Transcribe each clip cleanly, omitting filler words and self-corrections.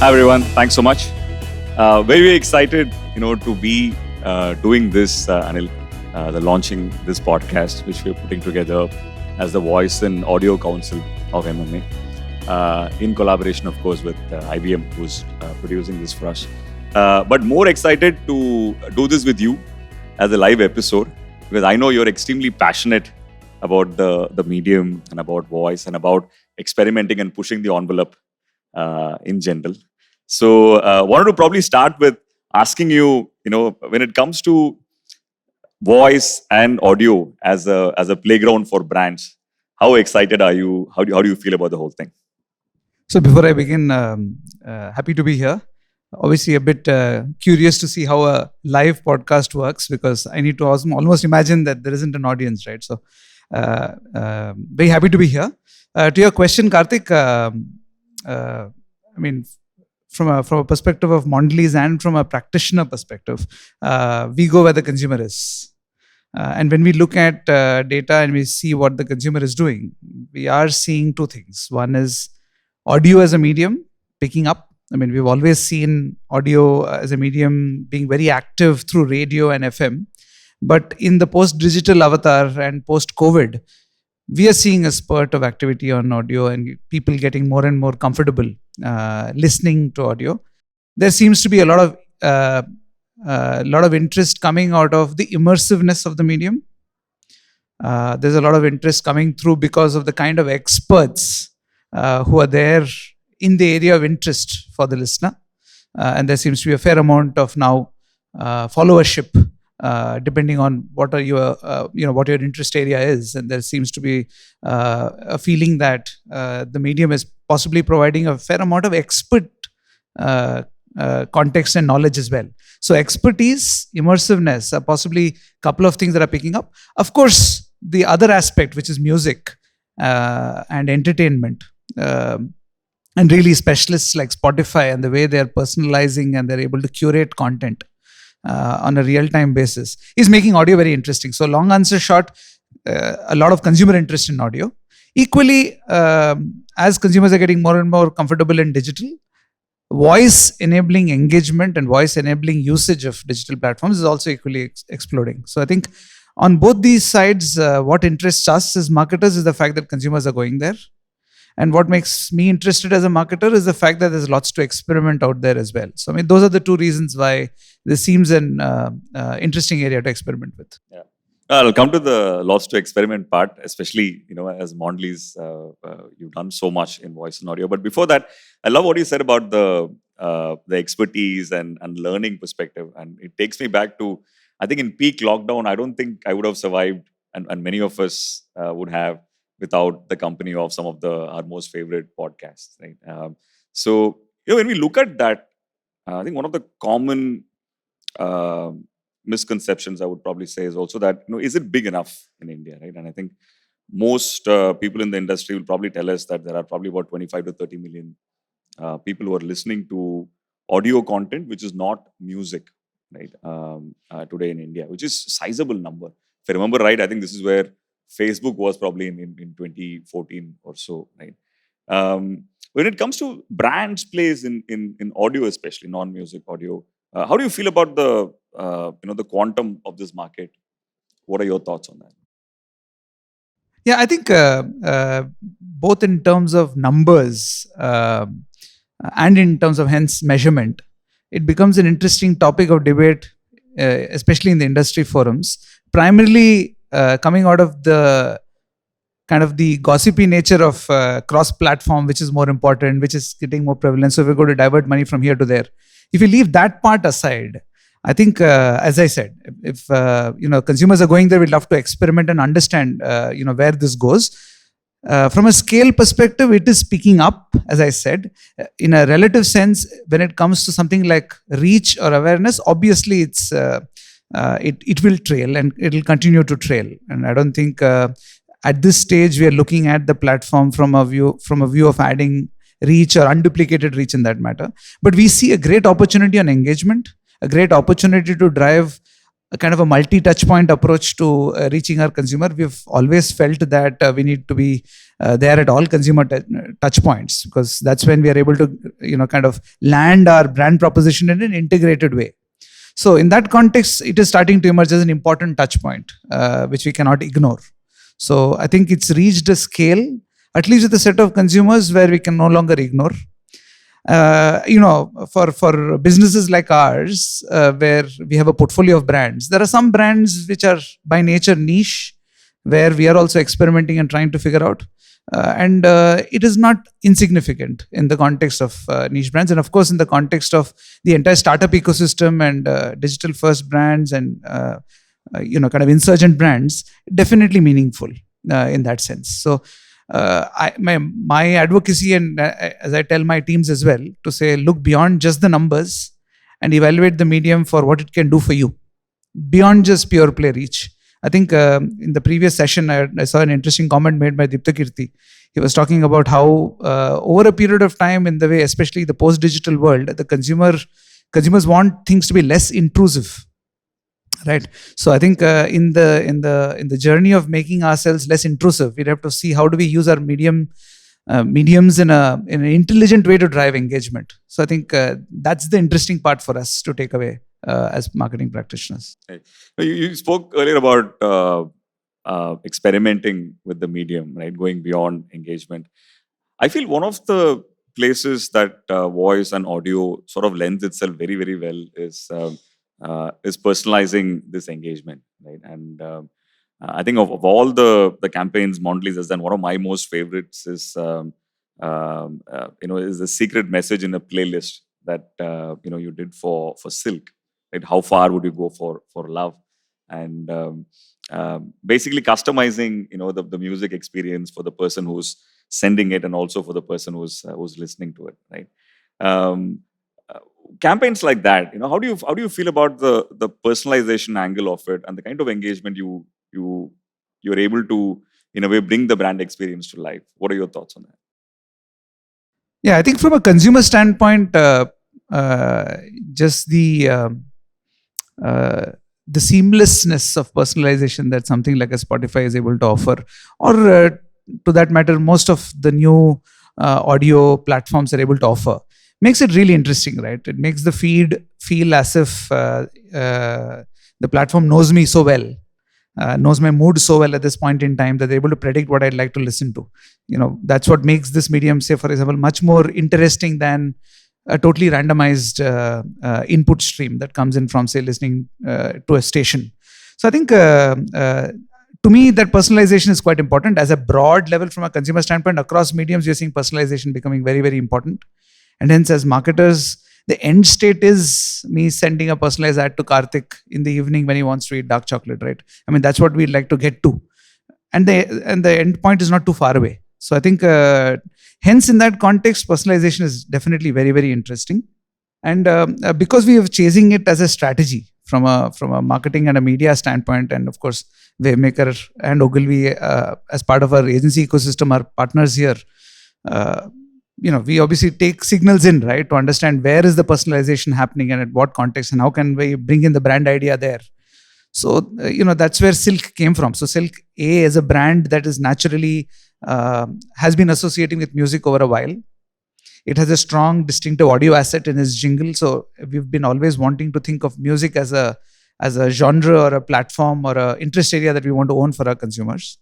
Hi everyone, thanks so much. Very excited, to be doing this, Anil, the launching this podcast, which we're putting together as the Voice and Audio Council of MMA, in collaboration, of course, with IBM, who's producing this for us. But more excited to do this with you as a live episode, because I know you're extremely passionate about the medium and about voice and about experimenting and pushing the envelope in general. So wanted to probably start with asking you, when it comes to voice and audio as a playground for brands, how excited are you? How do you feel about the whole thing? So before I begin, happy to be here. Obviously a bit curious to see how a live podcast works, because I need to almost imagine that there isn't an audience, right? So very happy to be here. To your question, Karthik, from a perspective of Mondelez and from a practitioner perspective, we go where the consumer is. And when we look at data and we see what the consumer is doing, we are seeing two things. One is audio as a medium picking up. We've always seen audio as a medium being very active through radio and FM. But in the post-digital avatar and post-COVID, we are seeing a spurt of activity on audio and people getting more and more comfortable listening to audio. There seems to be a lot of interest coming out of the immersiveness of the medium. There's a lot of interest coming through because of the kind of experts who are there in the area of interest for the listener. And there seems to be a fair amount of now followership, depending on what are your what your interest area is. And there seems to be a feeling that the medium is possibly providing a fair amount of expert context and knowledge as well. So expertise, immersiveness are possibly a couple of things that are picking up. Of course, the other aspect, which is music and entertainment, and really specialists like Spotify and the way they're personalizing and they're able to curate content on a real-time basis, is making audio very interesting. So long answer short, a lot of consumer interest in audio. Equally, as consumers are getting more and more comfortable in digital, voice enabling engagement and voice enabling usage of digital platforms is also equally exploding. So I think on both these sides, what interests us as marketers is the fact that consumers are going there. And what makes me interested as a marketer is the fact that there's lots to experiment out there as well. So those are the two reasons why this seems an interesting area to experiment with. Yeah. I'll come to the lots to experiment part, especially, as Mondelez, you've done so much in voice and audio. But before that, I love what you said about the expertise and learning perspective. And it takes me back to, I think in peak lockdown, I don't think I would have survived, and many of us would have, without the company of some of our most favorite podcasts, right? So, when we look at that, I think one of the common misconceptions I would probably say is also that, is it big enough in India, right? And I think most people in the industry will probably tell us that there are probably about 25 to 30 million people who are listening to audio content, which is not music, right? Today in India, which is a sizable number. If I remember right, I think this is where Facebook was probably in 2014 or so, right? When it comes to brands' place in audio, especially non-music audio, how do you feel about the quantum of this market? What are your thoughts on that? Yeah, I think both in terms of numbers and in terms of hence measurement, it becomes an interesting topic of debate, especially in the industry forums. Primarily coming out of the kind of the gossipy nature of cross-platform, which is more important, which is getting more prevalent. So we're going to divert money from here to there. If you leave that part aside, I think, as I said, if consumers are going there, we'd love to experiment and understand, where this goes. From a scale perspective, it is picking up, as I said. In a relative sense, when it comes to something like reach or awareness, obviously it will trail and it will continue to trail. And I don't think at this stage we are looking at the platform from a view of adding reach or unduplicated reach in that matter. But we see a great opportunity on engagement, a great opportunity to drive a kind of a multi-touch point approach to reaching our consumer. We've always felt that we need to be there at all consumer touch points, because that's when we are able to, kind of land our brand proposition in an integrated way. So in that context, it is starting to emerge as an important touch point, which we cannot ignore. So I think it's reached a scale, at least with a set of consumers, where we can no longer ignore. For businesses like ours, where we have a portfolio of brands, there are some brands which are by nature niche, where we are also experimenting and trying to figure out. And it is not insignificant in the context of niche brands, and of course in the context of the entire startup ecosystem and digital first brands and kind of insurgent brands, definitely meaningful in that sense. So my advocacy, and as I tell my teams as well, to say, look beyond just the numbers and evaluate the medium for what it can do for you, beyond just pure play reach. I think in the previous session, I saw an interesting comment made by Dipta Kirti. He was talking about how over a period of time, in the way, especially the post-digital world, the consumers want things to be less intrusive, right? So I think in the journey of making ourselves less intrusive, we'd have to see how do we use our mediums in an intelligent way to drive engagement. So I think that's the interesting part for us to take away as marketing practitioners. Right. You spoke earlier about experimenting with the medium, right? Going beyond engagement. I feel one of the places that voice and audio sort of lends itself very, very well is personalizing this engagement, right? And I think of all the campaigns Mondelez has done, one of my most favorites is is the secret message in a playlist that you did for Silk, right? How far would you go for love? And basically customizing the music experience for the person who's sending it and also for the person who's listening to it, right? Campaigns like that, how do you feel about the personalization angle of it and the kind of engagement you're able to, in a way, bring the brand experience to life? What are your thoughts on that? Yeah, I think from a consumer standpoint, just the seamlessness of personalization that something like a Spotify is able to offer, or to that matter, most of the new audio platforms are able to offer, makes it really interesting, right? It makes the feed feel as if the platform knows me so well, knows my mood so well at this point in time, that they're able to predict what I'd like to listen to. That's what makes this medium, say, for example, much more interesting than a totally randomized input stream that comes in from, say, listening to a station. So I think to me, that personalization is quite important. As a broad level, from a consumer standpoint, across mediums, you're seeing personalization becoming very, very important. And hence, as marketers, the end state is me sending a personalized ad to Karthik in the evening when he wants to eat dark chocolate, right? I mean, that's what we'd like to get to. And the end point is not too far away. So I think, hence, in that context, personalization is definitely very, very interesting. And because we are chasing it as a strategy from a marketing and a media standpoint, and of course, Wavemaker and Ogilvy, as part of our agency ecosystem, are partners here. We obviously take signals in, right, to understand where is the personalization happening and at what context, and how can we bring in the brand idea there. So, that's where Silk came from. So Silk A is a brand that is naturally has been associating with music over a while. It has a strong, distinctive audio asset in its jingle. So we've been always wanting to think of music as a genre or a platform or a interest area that we want to own for our consumers.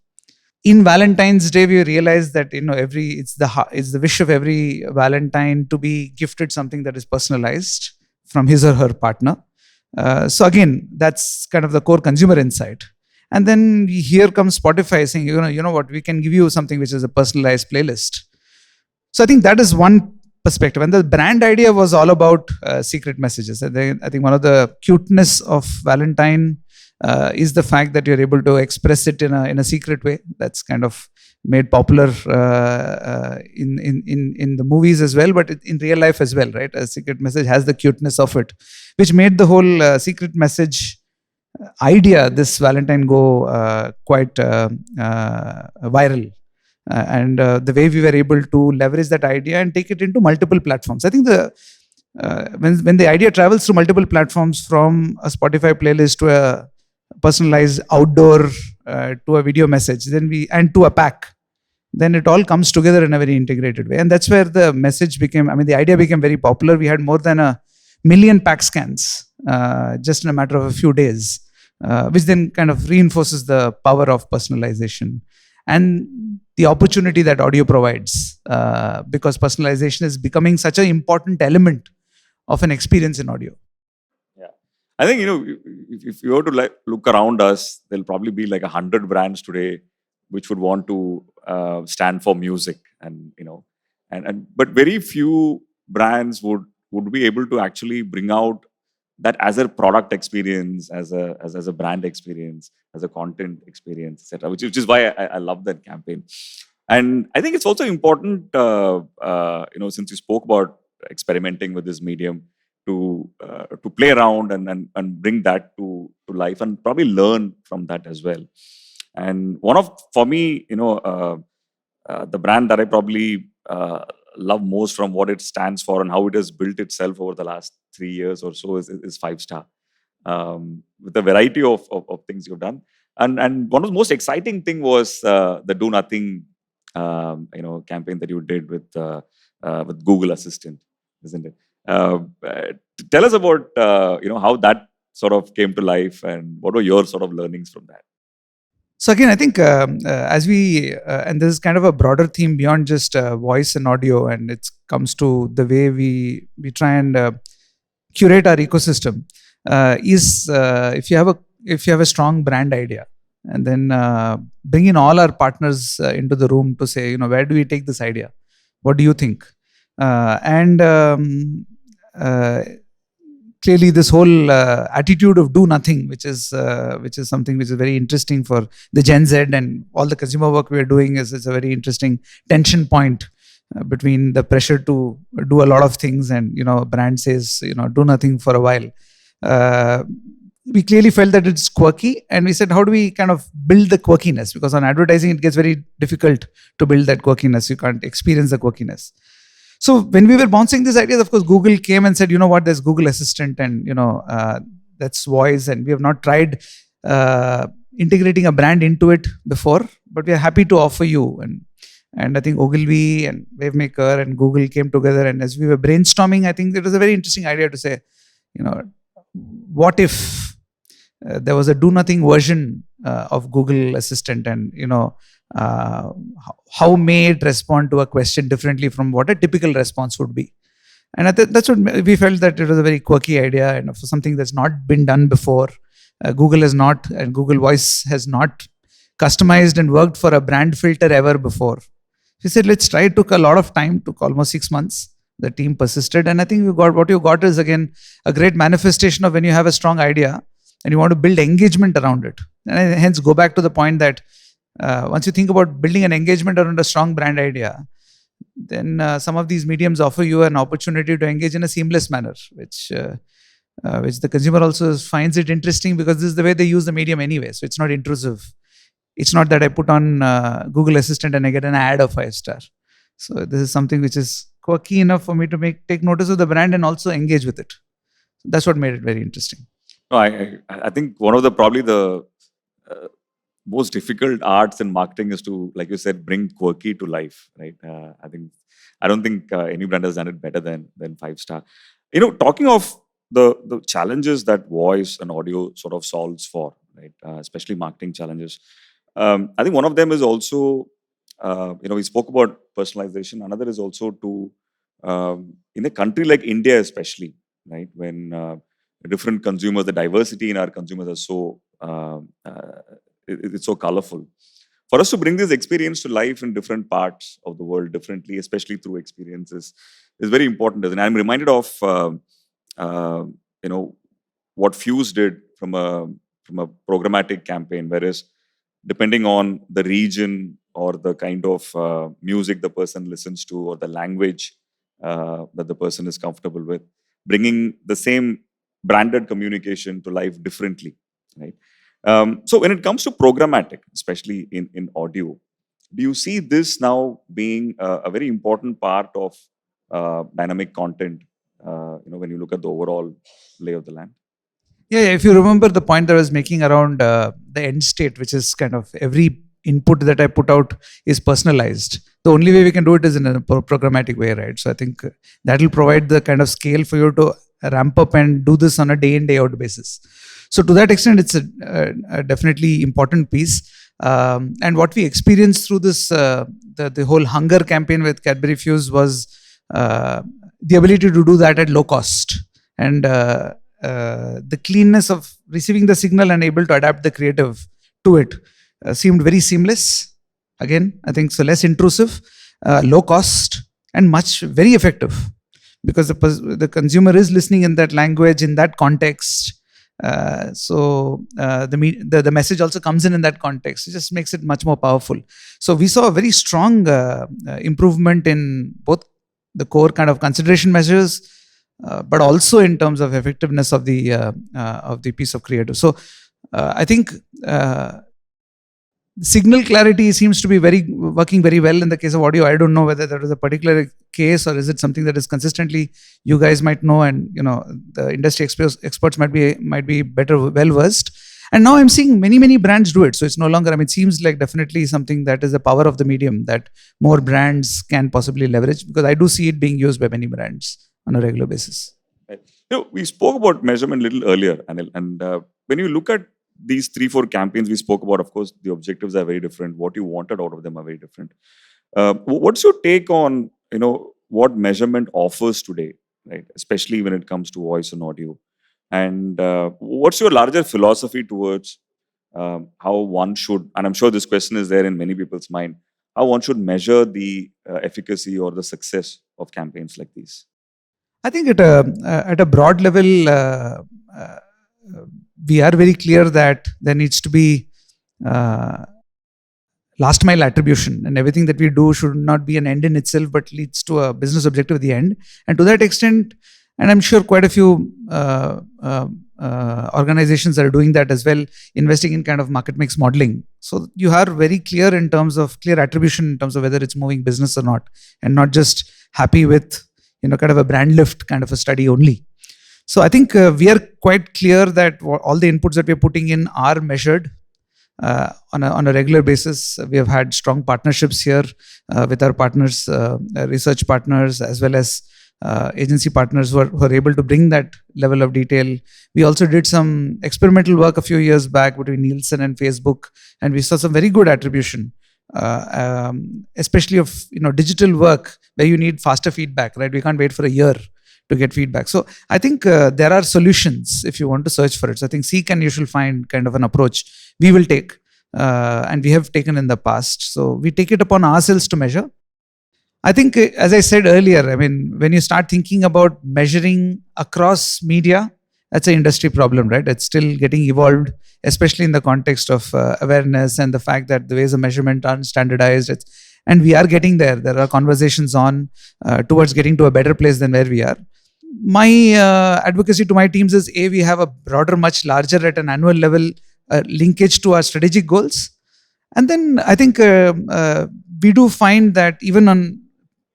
In Valentine's Day, we realized that it's the wish of every Valentine to be gifted something that is personalized from his or her partner. So again, that's kind of the core consumer insight. And then here comes Spotify saying, you know what, we can give you something which is a personalized playlist. So I think that is one perspective. And the brand idea was all about secret messages. I think one of the cuteness of Valentine is the fact that you're able to express it in a secret way. That's kind of made popular in the movies as well, but in real life as well, right? A secret message has the cuteness of it, which made the whole secret message idea, this Valentine, go quite viral. And the way we were able to leverage that idea and take it into multiple platforms. I think when the idea travels through multiple platforms, from a Spotify playlist to a personalized outdoor to a video message, then we and to a pack, then it all comes together in a very integrated way. And that's where the message became, I mean, the idea became very popular. We had more than 1 million pack scans just in a matter of a few days, which then kind of reinforces the power of personalization and the opportunity that audio provides, because personalization is becoming such an important element of an experience in audio. Yeah. I think, if you were to like look around us, there'll probably be like 100 brands today which would want to stand for music, and but very few brands would be able to actually bring out that as a product experience, as a brand experience, as a content experience, etc. Which is why I love that campaign. And I think it's also important, since you spoke about experimenting with this medium, to play around and bring that to life and probably learn from that as well. And for me, the brand that I probably love most from what it stands for and how it has built itself over the last 3 years or so is Five Star, with the variety of things you've done. And one of the most exciting thing was the Do Nothing campaign that you did with Google Assistant, isn't it? Tell us about how that sort of came to life and what were your sort of learnings from that. So again, I think as we and this is kind of a broader theme beyond just voice and audio, and it comes to the way we try and curate our ecosystem. Is if you have a strong brand idea, and then bring in all our partners into the room to say, where do we take this idea? What do you think? And clearly this whole attitude of do nothing, which is something which is very interesting for the Gen Z, and all the consumer work we are doing is a very interesting tension point between the pressure to do a lot of things and brand says do nothing for a while. We clearly felt that it's quirky, and we said, how do we kind of build the quirkiness? Because on advertising it gets very difficult to build that quirkiness. You can't experience the quirkiness. So when we were bouncing these ideas, of course, Google came and said, you know what, there's Google Assistant, and that's voice, and we have not tried integrating a brand into it before, but we are happy to offer you. And I think Ogilvy and Wavemaker and Google came together, and as we were brainstorming, I think it was a very interesting idea to say, what if there was a do nothing version of Google Assistant, and how may it respond to a question differently from what a typical response would be. And that's what we felt, that it was a very quirky idea, and for something that's not been done before. Google has not, and Google Voice has not customized and worked for a brand filter ever before. We said, let's try. It took a lot of time, took almost 6 months. The team persisted, and I think what you got is again a great manifestation of when you have a strong idea and you want to build engagement around it. And I hence go back to the point that once you think about building an engagement around a strong brand idea, then some of these mediums offer you an opportunity to engage in a seamless manner, which the consumer also finds it interesting, because this is the way they use the medium anyway. So it's not intrusive. It's not that I put on Google Assistant and I get an ad of 5 star. So this is something which is quirky enough for me to take notice of the brand and also engage with it. So that's what made it very interesting. No, I think one of probably the most difficult arts in marketing is to, like you said, bring quirky to life, right? I don't think any brand has done it better than Five Star. Talking of the challenges that voice and audio sort of solves for, right? Especially marketing challenges. I think one of them is also, we spoke about personalization. Another is also to, in a country like India, especially, right? When different consumers, the diversity in our consumers are so it's so colorful. For us to bring this experience to life in different parts of the world differently, especially through experiences, is very important. And I'm reminded of what Fuse did from a programmatic campaign, whereas depending on the region or the kind of music the person listens to or the language that the person is comfortable with, bringing the same branded communication to life differently, right? So when it comes to programmatic, especially in audio, do you see this now being a very important part of dynamic content when you look at the overall lay of the land? Yeah, if you remember the point that I was making around the end state, which is kind of every input that I put out is personalized. The only way we can do it is in a programmatic way, right? So I think that will provide the kind of scale for you to ramp up and do this on a day in, day out basis. So to that extent, it's a definitely important piece. And what we experienced through this, the whole hunger campaign with Cadbury Fuse was the ability to do that at low cost. And the cleanness of receiving the signal and able to adapt the creative to it seemed very seamless. Again, I think so less intrusive, low cost, and very effective because the consumer is listening in that language, in that context. The message also comes in that context. It just makes it much more powerful. So we saw a very strong improvement in both the core kind of consideration measures, but also in terms of effectiveness of the piece of creative. So I think signal clarity seems to be working very well in the case of audio. I don't know whether that is a particular case or is it something that is consistently you guys might know, and the industry experts might be better well versed. And now I'm seeing many brands do it. So it's no longer, it seems like definitely something that is the power of the medium that more brands can possibly leverage, because I do see it being used by many brands on a regular basis. Right. We spoke about measurement a little earlier, Anil, and when you look at these 3-4 campaigns we spoke about, of course, the objectives are very different. What you wanted out of them are very different. What's your take on, what measurement offers today, right? Especially when it comes to voice and audio. And what's your larger philosophy towards how one should, and I'm sure this question is there in many people's mind, how one should measure the efficacy or the success of campaigns like these? I think at a broad level, we are very clear that there needs to be last mile attribution, and everything that we do should not be an end in itself, but leads to a business objective at the end. And to that extent, and I'm sure quite a few organizations are doing that as well, investing in kind of market mix modeling. So you are very clear in terms of clear attribution in terms of whether it's moving business or not, and not just happy with kind of a brand lift kind of a study only. So I think we are quite clear that all the inputs that we are putting in are measured on a regular basis. We have had strong partnerships here with our partners, research partners, as well as agency partners who are able to bring that level of detail. We also did some experimental work a few years back between Nielsen and Facebook, and we saw some very good attribution, especially of digital work where you need faster feedback, right? We can't wait for a year to get feedback. So I think there are solutions if you want to search for it. So I think seek and you shall find kind of an approach we will take, and we have taken in the past. So we take it upon ourselves to measure. I think, as I said earlier, when you start thinking about measuring across media, that's an industry problem, right? It's still getting evolved, especially in the context of awareness and the fact that the ways of measurement aren't standardized. And we are getting there. There are conversations on towards getting to a better place than where we are. My advocacy to my teams is, we have a broader, much larger at an annual level linkage to our strategic goals. And then I think we do find that even on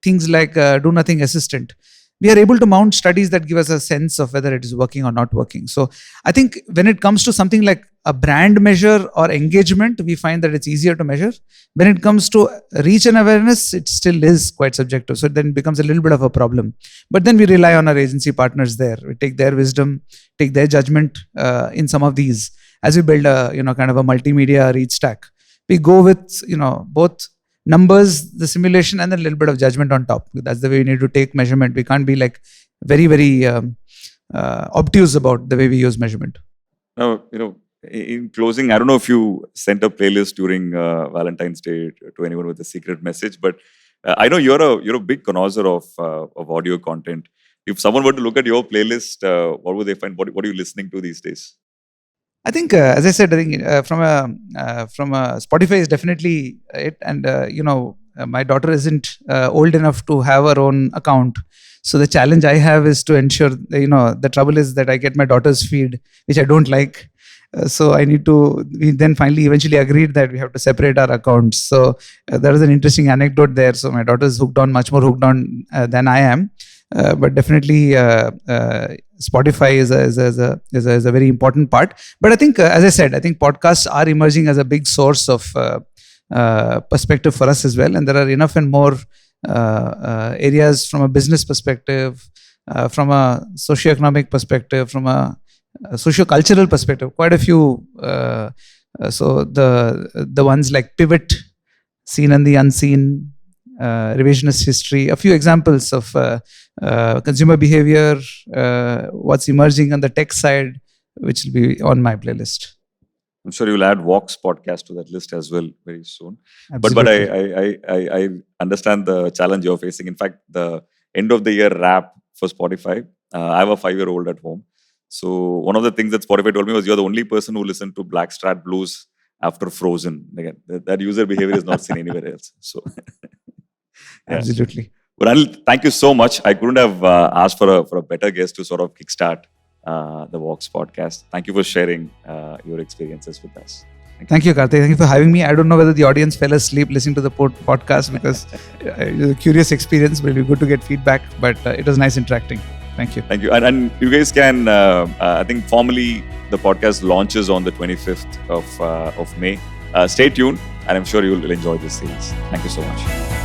things like do nothing assistant, we are able to mount studies that give us a sense of whether it is working or not working. So I think when it comes to something like a brand measure or engagement, we find that it's easier to measure. When it comes to reach and awareness, it still is quite subjective. So then it becomes a little bit of a problem. But then we rely on our agency partners there. We take their wisdom, take their judgment in some of these. As we build a kind of a multimedia reach stack, we go with both numbers, the simulation, and a little bit of judgment on top. That's the way we need to take measurement. We can't be like very obtuse about the way we use measurement. Now, in closing, I don't know if you sent a playlist during Valentine's Day to anyone with a secret message, but I know you're a big connoisseur of audio content. If someone were to look at your playlist, what would they find? What are you listening to these days? I think, as I said, from a Spotify is definitely it, and my daughter isn't old enough to have her own account, so the challenge I have is to ensure the trouble is that I get my daughter's feed, which I don't like. So I need to. We then finally eventually agreed that we have to separate our accounts. So there is an interesting anecdote there. So my daughter is much more hooked on than I am. but definitely Spotify is a very important part. But I think, as I said, I think podcasts are emerging as a big source of perspective for us as well, and there are enough and more areas from a business perspective, from a socioeconomic perspective, from a socio-cultural perspective, quite a few. So the ones like Pivot, Seen and the Unseen, Revisionist History, a few examples of consumer behavior, what's emerging on the tech side, which will be on my playlist. I'm sure you'll add Vaux podcast to that list as well very soon. Absolutely. But I understand the challenge you're facing. In fact, the end of the year wrap for Spotify, I have a 5-year-old at home. So one of the things that Spotify told me was you're the only person who listened to Blackstrat Blues after Frozen. Again, that user behavior is not seen anywhere else. So yeah. Absolutely. But Anil, thank you so much. I couldn't have asked for a better guest to sort of kickstart the Vaux podcast. Thank you for sharing your experiences with us. Thank you, Karthik. Thank you for having me. I don't know whether the audience fell asleep listening to the podcast because it was a curious experience, but it'll be good to get feedback. But it was nice interacting. Thank you. Thank you. And you guys can, I think formally the podcast launches on the 25th of May. Stay tuned and I'm sure you'll enjoy this series. Thank you so much.